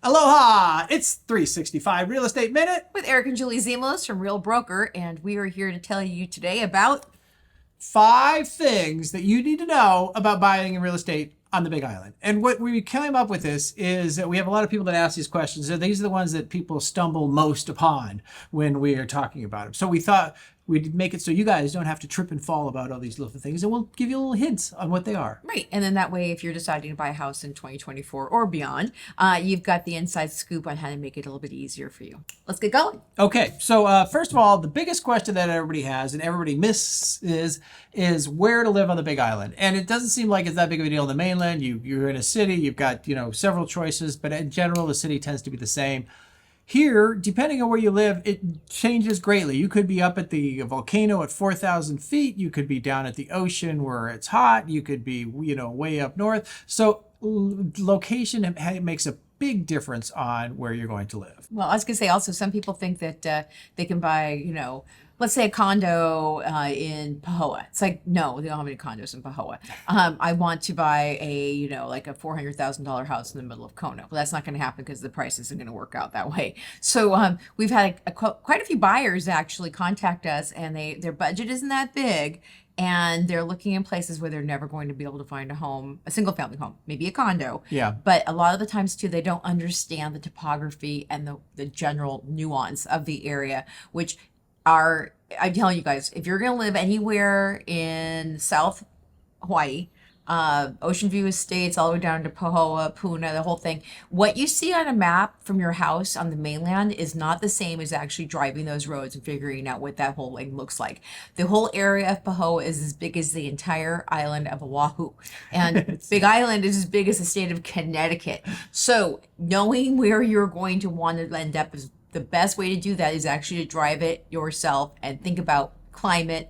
Aloha! It's 365 Real Estate Minute with Eric and Julie Ziemelis from Real Broker, and we are here to tell you today about 5 things that you need to know about buying real estate on the Big Island. And what we came up with this is that we have a lot of people that ask these questions. So these are the ones that people stumble most upon when we are talking about them. So we thought we'd make it so you guys don't have to trip and fall about all these little things, and we'll give you little hints on what they are. Right. And then that way, if you're deciding to buy a house in 2024 or beyond, you've got the inside scoop on how to make it a little bit easier for you. Let's get going. Okay, so first of all, the biggest question that everybody has and everybody misses is where to live on the Big Island. And it doesn't seem like it's that big of a deal on the mainland. You're in a city, you've got several choices, but in general, the city tends to be the same. Here, depending on where you live, it changes greatly. You could be up at the volcano at 4,000 feet. You could be down at the ocean where it's hot. You could be, way up north. So location makes a big difference on where you're going to live. Well, I was going to say also, some people think that they can buy, let's say a condo in Pahoa. It's like, no, they don't have any condos in Pahoa. I want to buy like a $400,000 house in the middle of Condo. Well, that's not going to happen because the price isn't going to work out that way. So we've had quite a few buyers actually contact us, and their budget isn't that big. And they're looking in places where they're never going to be able to find a home, a single family home, maybe a condo. Yeah. But a lot of the times too, they don't understand the topography and the general nuance of the area, which I'm telling you guys, if you're going to live anywhere in South Hawaii, Ocean View Estates, all the way down to Pahoa, Puna, the whole thing, what you see on a map from your house on the mainland is not the same as actually driving those roads and figuring out what that whole looks like. The whole area of Pahoa is as big as the entire island of Oahu. And Big Island is as big as the state of Connecticut. So knowing where you're going to want to end up is the best way to do that is actually to drive it yourself and think about climate,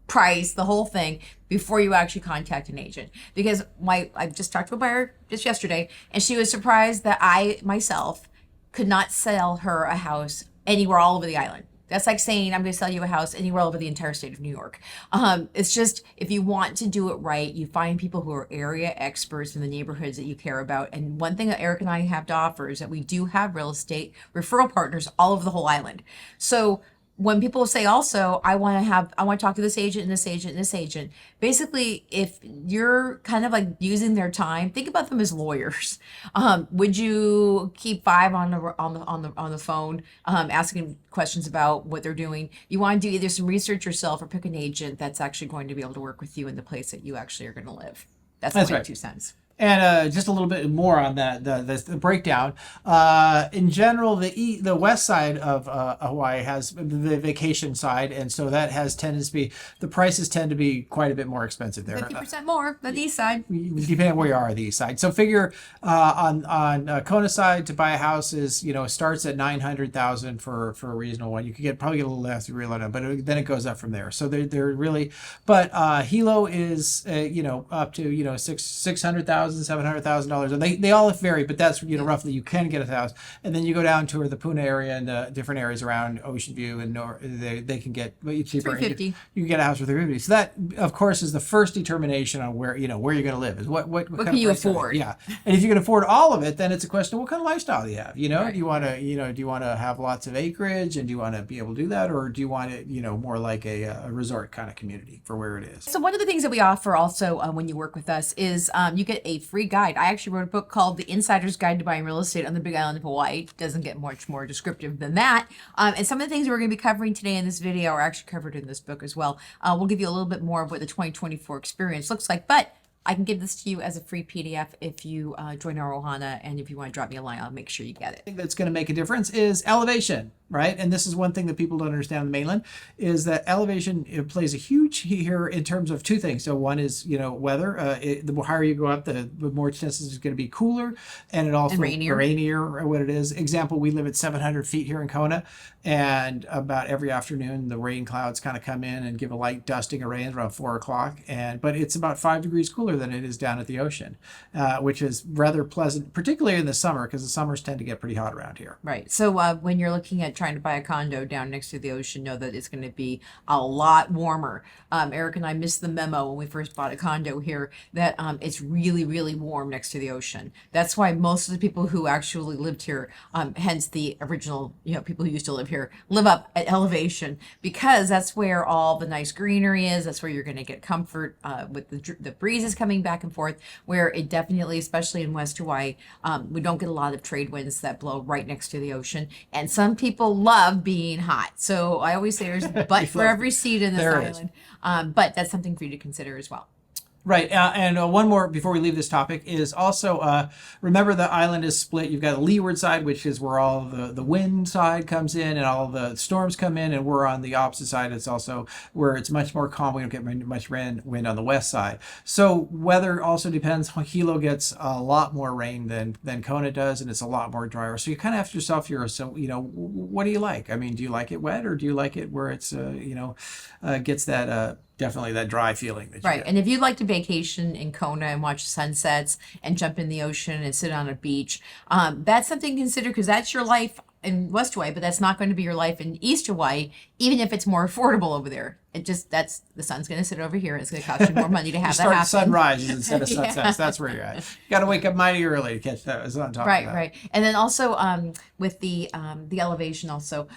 price, the whole thing before you actually contact an agent. Because I just talked to a buyer just yesterday, and she was surprised that I myself could not sell her a house anywhere all over the island. That's like saying I'm going to sell you a house anywhere all over the entire state of New York. It's just, if you want to do it right, you find people who are area experts in the neighborhoods that you care about. And one thing that Eric and I have to offer is that we do have real estate referral partners all over the whole island. So when people say also, I want to talk to this agent and this agent and this agent, basically, if you're kind of like using their time, think about them as lawyers. Would you keep 5 on the phone, asking questions about what they're doing? You want to do either some research yourself or pick an agent that's actually going to be able to work with you in the place that you actually are going to live. That's my right. 2 cents. And just a little bit more on that, the breakdown. In general, the west side of Hawaii has the vacation side, and so that has tendency to be, the prices tend to be quite a bit more expensive there. 50% more than the east side. Depending on where you are on the east side. So figure on Kona side to buy a house is, starts at $900,000 for a reasonable one. You could probably get a little less to real on, but then it goes up from there. So they're really, but Hilo is up to $600,000. $700,000, and they all vary, but that's roughly you can get a house. And then you go down to the Puna area and different areas around Ocean View, and they can get cheaper. $350. You can get a house for $350. So that, of course, is the first determination on where you're going to live. Is what can you afford? Yeah, and if you can afford all of it, then it's a question of what kind of lifestyle do you have. Right. Do you want to have lots of acreage, and do you want to be able to do that, or do you want it more like a resort kind of community for where it is? So one of the things that we offer also when you work with us is you get a free guide. I actually wrote a book called The Insider's Guide to Buying Real Estate on the Big Island of Hawaii. It doesn't get much more descriptive than that. And some of the things we're going to be covering today in this video are actually covered in this book as well. We'll give you a little bit more of what the 2024 experience looks like, but I can give this to you as a free PDF if you join our Ohana, and if you want to drop me a line, I'll make sure you get it. I think that's going to make a difference is elevation, right? And this is one thing that people don't understand on the mainland, is that elevation plays a huge here in terms of 2 things. So one is, weather. The higher you go up, the more chances it's going to be cooler, and it also rainier. What it is. Example, we live at 700 feet here in Kona, And about every afternoon, the rain clouds kind of come in and give a light dusting of rain around 4 o'clock. But it's about 5 degrees cooler than it is down at the ocean, which is rather pleasant, particularly in the summer, because the summers tend to get pretty hot around here. Right. So when you're looking at trying to buy a condo down next to the ocean, know that it's going to be a lot warmer. Eric and I missed the memo when we first bought a condo here that it's really, really warm next to the ocean. That's why most of the people who actually lived here, hence the original, people who used to live here, live up at elevation, because that's where all the nice greenery is. That's where you're going to get comfort with the breezes coming back and forth, where it definitely, especially in West Hawaii, we don't get a lot of trade winds that blow right next to the ocean. And some people love being hot. So I always say there's a butt for every seat in this island. But that's something for you to consider as well. Right. And one more before we leave this topic is also, remember the island is split. You've got a leeward side, which is where all the wind side comes in and all the storms come in. And we're on the opposite side. It's also where it's much more calm. We don't get much wind on the west side. So weather also depends. Hilo gets a lot more rain than Kona does, and it's a lot more drier. So you kind of ask yourself, what do you like? I mean, do you like it wet, or do you like it where it's, gets that... definitely that dry feeling that you right get. And if you'd like to vacation in Kona and watch sunsets and jump in the ocean and sit on a beach, that's something to consider, because that's your life in West Hawaii, but that's not going to be your life in East Hawaii, even if it's more affordable over there. That's the sun's going to sit over here. It's going to cost you more money to have that happen. Sunrises instead of sunsets. That's where you're at. You got to wake up mighty early to catch that. On top of that. Right. And then also with the elevation also,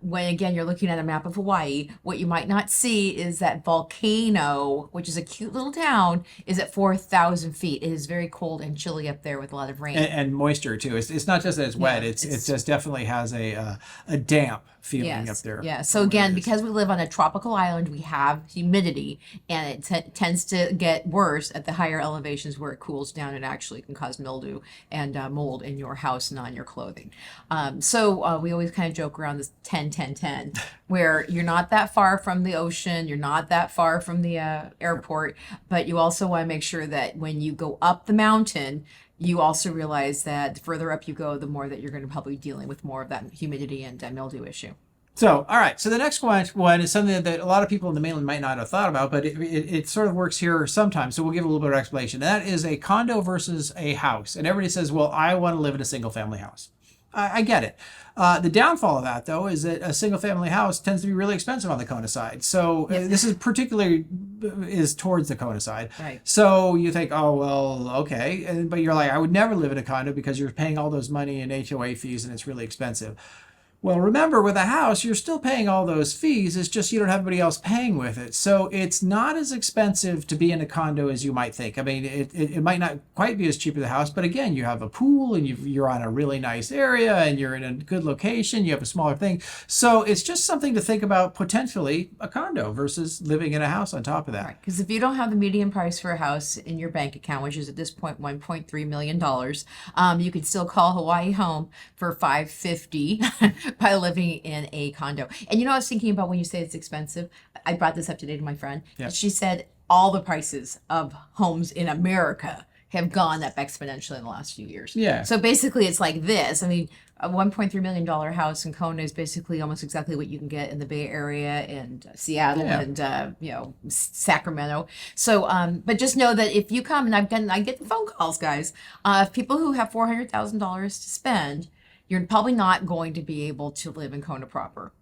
when again you're looking at a map of Hawaii, what you might not see is that volcano, which is a cute little town, is at 4,000 feet. It is very cold and chilly up there with a lot of rain and moisture too. It's not just that it's wet. It just definitely has a damp feeling up there. Yeah. So again, because we live on a tropical island, we have humidity, and it tends to get worse at the higher elevations where it cools down and actually can cause mildew and mold in your house and on your clothing. So we always kind of joke around this 10-10-10, where you're not that far from the ocean, you're not that far from the airport, but you also want to make sure that when you go up the mountain, you also realize that the further up you go, the more that you're going to probably be dealing with more of that humidity and mildew issue. So, all right. So the next one is something that a lot of people in the mainland might not have thought about, but it sort of works here sometimes. So we'll give a little bit of explanation. And that is a condo versus a house. And everybody says, well, I want to live in a single family house. I get it. The downfall of that, though, is that a single family house tends to be really expensive on the Kona side. So this is particularly towards the Kona side. Right. So you think, oh, well, okay. But you're like, I would never live in a condo because you're paying all those money in HOA fees and it's really expensive. Well, remember, with a house, you're still paying all those fees. It's just you don't have anybody else paying with it. So it's not as expensive to be in a condo as you might think. I mean, it might not quite be as cheap as a house, but again, you have a pool and you're on a really nice area and you're in a good location. You have a smaller thing. So it's just something to think about, potentially a condo versus living in a house on top of that. Right. Because if you don't have the median price for a house in your bank account, which is at this point $1.3 million, you could still call Hawaii home for $550 by living in a condo. And I was thinking about when you say it's expensive, I brought this up today to my friend. Yeah. She said all the prices of homes in America have gone up exponentially in the last few years. Yeah. So basically it's like this. I mean, a $1.3 million house in Kona is basically almost exactly what you can get in the Bay Area and Seattle and Sacramento. So, but just know that if you come, and I get the phone calls, guys, of people who have $400,000 to spend, you're probably not going to be able to live in Kona proper.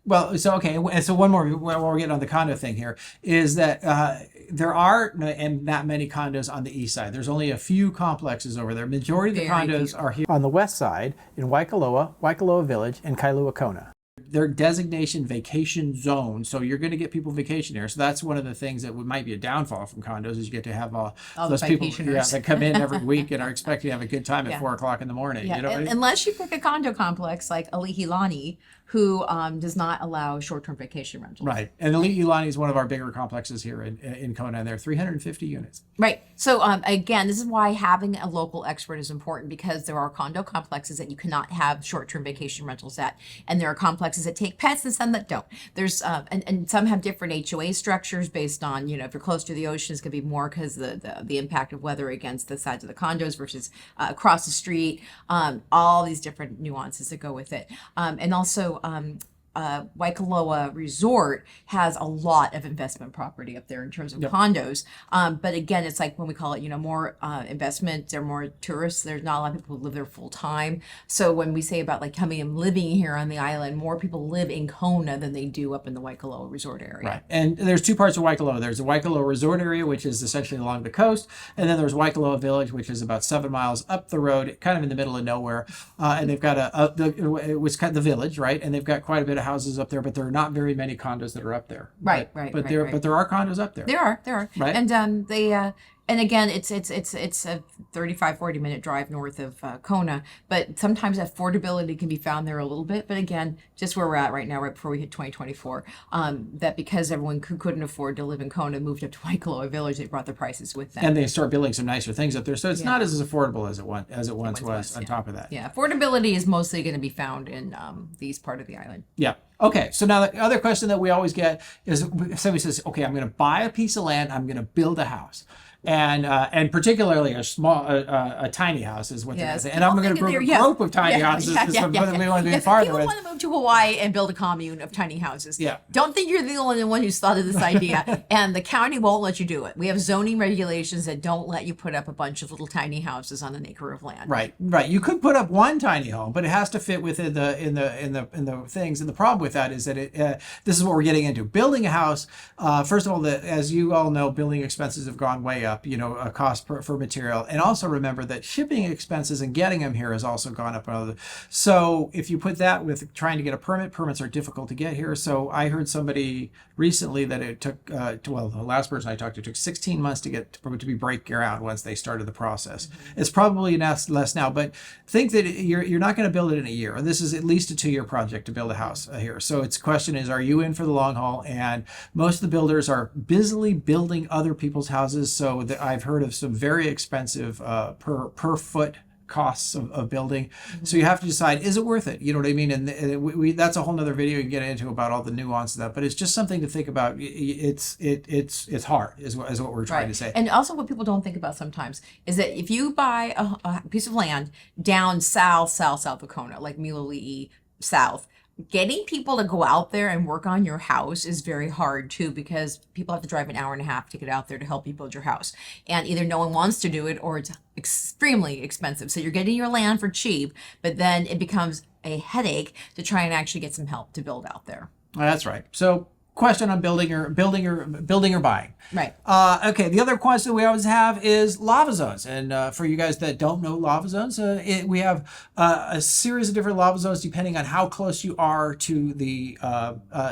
Well, so okay, so one more while we're getting on the condo thing here is that there are not many condos on the east side. There's only a few complexes over there. Majority of the condos are here on the west side in Waikoloa Village, and Kailua Kona. They're designation vacation zones, so you're going to get people vacation here. So that's one of the things that might be a downfall from condos, is you get to have all those people that come in every week and are expecting to have a good time at 4 o'clock in the morning. Yeah. Unless you pick a condo complex like Alihilani, who does not allow short-term vacation rentals. Right. And Alihilani is one of our bigger complexes here in Kona, and they're 350 units. Right. So again, this is why having a local expert is important, because there are condo complexes that you cannot have short-term vacation rentals at, and there are complexes places that take pets and some that don't. There's and some have different HOA structures based on, you know, if you're close to the ocean, it's gonna be more because the impact of weather against the sides of the condos versus across the street. All these different nuances that go with it, and also. Waikoloa Resort has a lot of investment property up there in terms of condos. But again, it's like when we call it, you know, more investment, there are more tourists. There's not a lot of people who live there full time. So when we say about like coming and living here on the island, more people live in Kona than they do up in the Waikoloa Resort area. Right. And there's two parts of Waikoloa. There's the Waikoloa Resort area, which is essentially along the coast. And then there's Waikoloa Village, which is about 7 miles up the road, kind of in the middle of nowhere. And they've got it was kind of the village, right? And they've got quite a bit of houses up there, but there are not very many condos that are up there. Right. But there are condos up there. There are. Right. And and again, it's a 35-40 minute drive north of Kona, but sometimes affordability can be found there a little bit. But again, just where we're at right now, right before we hit 2024, that because everyone couldn't afford to live in Kona, moved up to Waikoloa Village, they brought the prices with them. And they start building some nicer things up there, so it's not as affordable as it once was. On top of that, affordability is mostly going to be found in these part of the island. Yeah. Okay. So now the other question that we always get is somebody says, "Okay, I'm going to buy a piece of land. I'm going to build a house." And particularly a tiny house is what they're going to say. And I'm going to group a group of tiny houses because we want to be farther with. People want to move to Hawaii and build a commune of tiny houses. Yeah. Don't think you're the only one who's thought of this idea. And the county won't let you do it. We have zoning regulations that don't let you put up a bunch of little tiny houses on an acre of land. Right. You could put up one tiny home, but it has to fit within the things. And the problem with that is that this is what we're getting into. Building a house. First of all, as you all know, building expenses have gone way up. A cost for material, and also remember that shipping expenses and getting them here has also gone up. So if you put that with trying to get a permits are difficult to get here. So I heard somebody recently that it took, the last person I talked to took 16 months to be break ground once they started the process. Mm-hmm. It's probably less now, but think that you're not going to build it in a year. This is at least a 2-year project to build a house here. So its question is, are you in for the long haul? And most of the builders are busily building other people's houses. So I've heard of some very expensive per foot costs of building. Mm-hmm. So you have to decide, is it worth it? You know what I mean? And we that's a whole nother video you can get into about all the nuance of that, but it's just something to think about. It's hard is what we're trying to say. And also what people don't think about sometimes is that if you buy a piece of land down south of Kona, like Miloli'i south, getting people to go out there and work on your house is very hard too, because people have to drive an hour and a half to get out there to help you build your house. And either no one wants to do it or it's extremely expensive. So you're getting your land for cheap, but then it becomes a headache to try and actually get some help to build out there. That's right. So question on building or buying. Right. Okay. The other question we always have is lava zones. And for you guys that don't know lava zones, we have a series of different lava zones depending on how close you are to the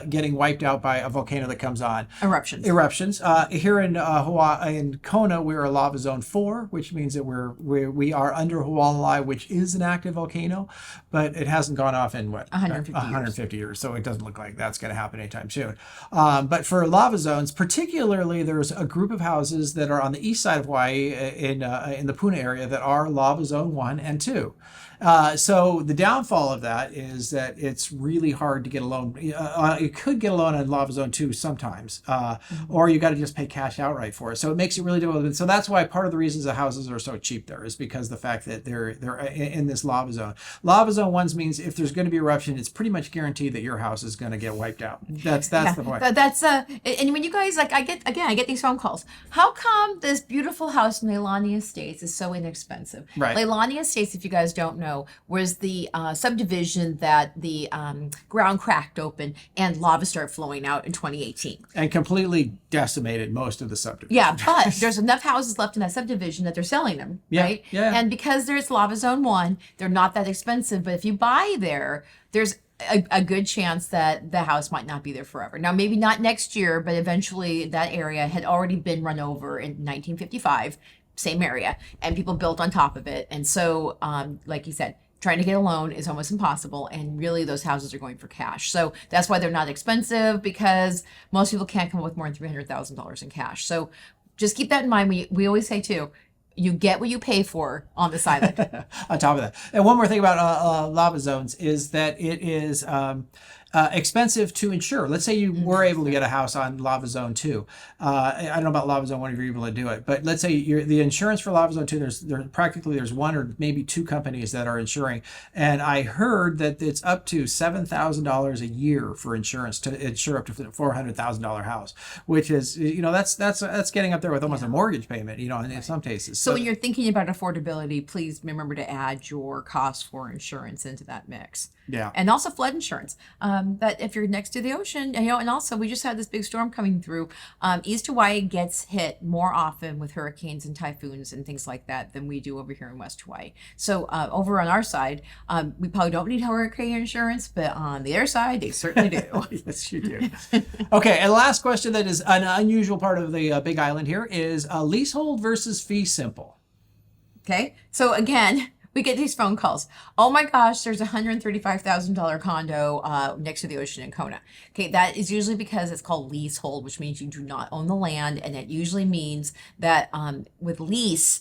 getting wiped out by a volcano that comes on. Eruptions. Here in Hawaii, in Kona, we're a lava zone 4, which means that we are under Hualalai, which is an active volcano, but it hasn't gone off in 150 years. So it doesn't look like that's going to happen anytime soon. But for lava zones, particularly, there's a group of houses that are on the east side of Hawaii in the Puna area that are lava zone 1 and 2. So the downfall of that is that it's really hard to get a loan. You could get a loan on lava zone 2 sometimes, or you got to just pay cash outright for it. So it makes it really difficult. So that's why part of the reasons the houses are so cheap there is because the fact that they're in this lava zone. Lava zone 1 means if there's going to be eruption, it's pretty much guaranteed that your house is going to get wiped out. That's the point. That's and when you guys I get these phone calls. How come this beautiful house in Leilani Estates is so inexpensive? Right. Leilani Estates, if you guys don't know, was the subdivision that the ground cracked open and lava started flowing out in 2018 and completely decimated most of the subdivision. Yeah, but there's enough houses left in that subdivision that they're selling them, right? Yeah. And because there's lava zone 1, they're not that expensive. But if you buy there's a good chance that the house might not be there forever. Now, maybe not next year, but eventually that area had already been run over in 1955, same area, and people built on top of it. And so, like you said, trying to get a loan is almost impossible. And really those houses are going for cash. So that's why they're not expensive, because most people can't come up with more than $300,000 in cash. So just keep that in mind. We always say too, you get what you pay for on this island. On top of that. And one more thing about lava zones is that it is expensive to insure. Let's say you were able to get a house on Lava Zone 2. I don't know about Lava Zone 1 if you're able to do it, but let's say the insurance for Lava Zone 2, there's one or maybe two companies that are insuring. And I heard that it's up to $7,000 a year for insurance to insure up to $400,000 house, which is, that's getting up there with almost a mortgage payment, in some cases. So when you're thinking about affordability, please remember to add your cost for insurance into that mix. Yeah. And also flood insurance. That if you're next to the ocean, and also we just had this big storm coming through. East Hawaii gets hit more often with hurricanes and typhoons and things like that than we do over here in West Hawaii. So over on our side, we probably don't need hurricane insurance, but on the other side, they certainly do. Yes, you do. Okay, and last question that is an unusual part of the Big Island here is leasehold versus fee simple. Okay, so again, we get these phone calls. Oh my gosh, there's a $135,000 condo next to the ocean in Kona. Okay, that is usually because it's called leasehold, which means you do not own the land, and it usually means that with lease,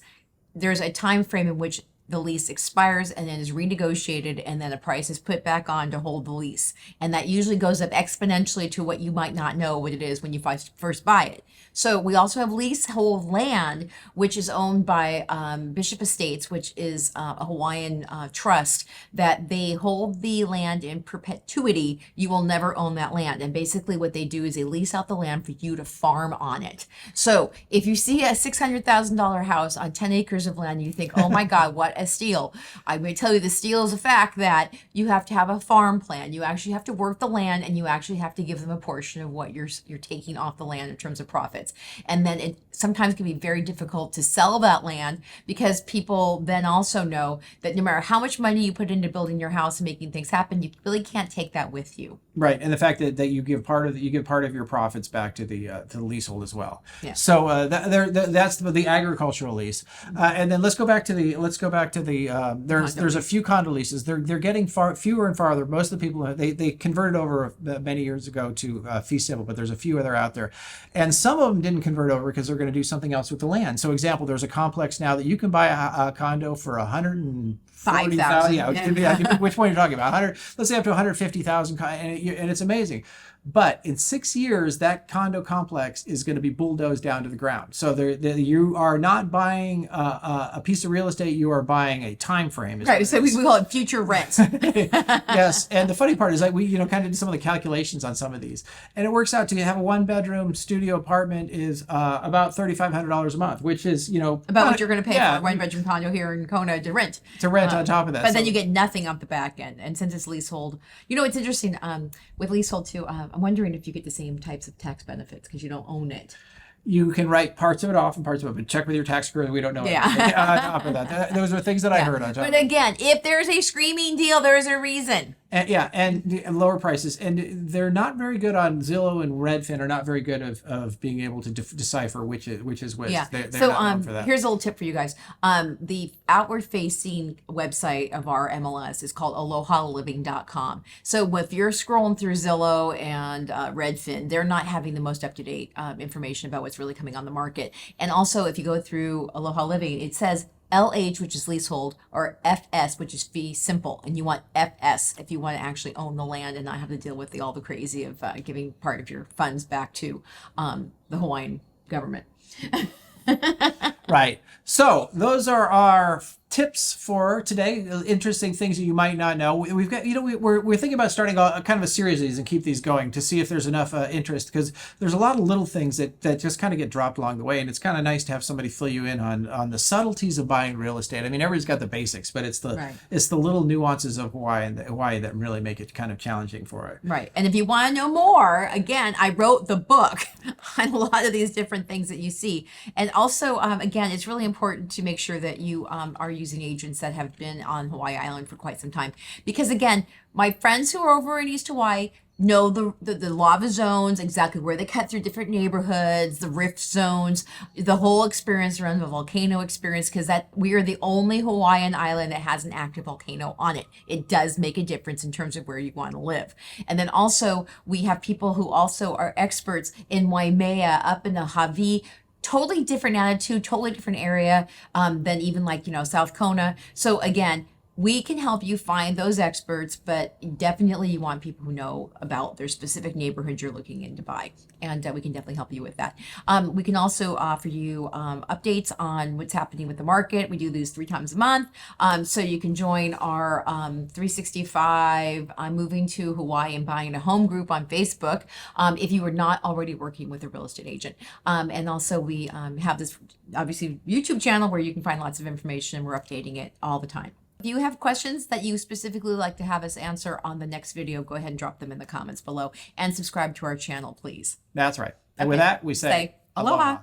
there's a time frame in which the lease expires and then is renegotiated, and then a price is put back on to hold the lease. And that usually goes up exponentially to what you might not know what it is when you first buy it. So we also have leasehold land, which is owned by Bishop Estates, which is a Hawaiian trust that they hold the land in perpetuity. You will never own that land. And basically what they do is they lease out the land for you to farm on it. So if you see a $600,000 house on 10 acres of land, you think, oh my God, what a steal. I may tell you the steal is the fact that you have to have a farm plan. You actually have to work the land, and you actually have to give them a portion of what you're taking off the land in terms of profits. And then it sometimes can be very difficult to sell that land, because people then also know that no matter how much money you put into building your house and making things happen, you really can't take that with you. Right, and the fact that you give part of your profits back to the leasehold as well. Yeah. So that's the agricultural lease, and then let's go back to the there's a few condo leases. They're getting fewer and farther. Most of the people they converted over many years ago to fee simple, but there's a few that are out there, and some of them didn't convert over because they're going to do something else with the land. So, example, there's a complex now that you can buy a condo for $140,000. Yeah, which one are you talking about? 100. Let's say up to 150,000, and it's amazing. But in 6 years, that condo complex is going to be bulldozed down to the ground. So you are not buying a piece of real estate; you are buying a time frame. Right. So we call it future rent. Yes, and the funny part is that we kind of did some of the calculations on some of these, and it works out to have a 1-bedroom studio apartment is about $3,500 a month, which is about what you're going to pay for a 1-bedroom condo here in Kona to rent. On top of that, but then you get nothing off the back end. And since it's leasehold, it's interesting with leasehold too. I'm wondering if you get the same types of tax benefits because you don't own it. You can write parts of it off and parts of it, but check with your tax guru. We don't know. Yeah. On top of that, those are things that I heard on top. But again, if there's a screaming deal, there's a reason. And lower prices, and they're not very good on Zillow, and Redfin are not very good of being able to decipher which is which. Yeah. They're so not known for that. Here's a little tip for you guys. The outward facing website of our MLS is called alohaliving.com. So if you're scrolling through Zillow and Redfin, they're not having the most up to date information about what's really coming on the market. And also, if you go through Aloha Living, it says LH, which is leasehold, or FS, which is fee simple, and you want FS if you want to actually own the land and not have to deal with all the crazy of giving part of your funds back to the Hawaiian government. Right. So those are our tips for today. Interesting things that you might not know. We've got, we're thinking about starting a kind of a series of these and keep these going to see if there's enough interest, because there's a lot of little things that just kind of get dropped along the way, and it's kind of nice to have somebody fill you in on the subtleties of buying real estate. I mean, everybody's got the basics, but it's the little nuances of Hawaii that really make it kind of challenging for it. Right. And if you want to know more, again, I wrote the book on a lot of these different things that you see. And also, again, it's really important to make sure that you are using agents that have been on Hawaii Island for quite some time. Because again, my friends who are over in East Hawaii know the lava zones, exactly where they cut through different neighborhoods, the rift zones, the whole experience around the volcano experience, because that we are the only Hawaiian island that has an active volcano on it. It does make a difference in terms of where you want to live. And then also we have people who also are experts in Waimea, up in the Hawaii. Totally different attitude, totally different area than even South Kona. So again, we can help you find those experts, but definitely you want people who know about their specific neighborhood you're looking in to buy. And we can definitely help you with that. We can also offer you updates on what's happening with the market. We do these 3 times a month. So you can join our 365 moving to Hawaii and buying a home group on Facebook if you are not already working with a real estate agent. And also we have this obviously YouTube channel where you can find lots of information, and we're updating it all the time. If you have questions that you specifically like to have us answer on the next video, go ahead and drop them in the comments below, and subscribe to our channel, please. That's right. And Okay. with that, we say Aloha.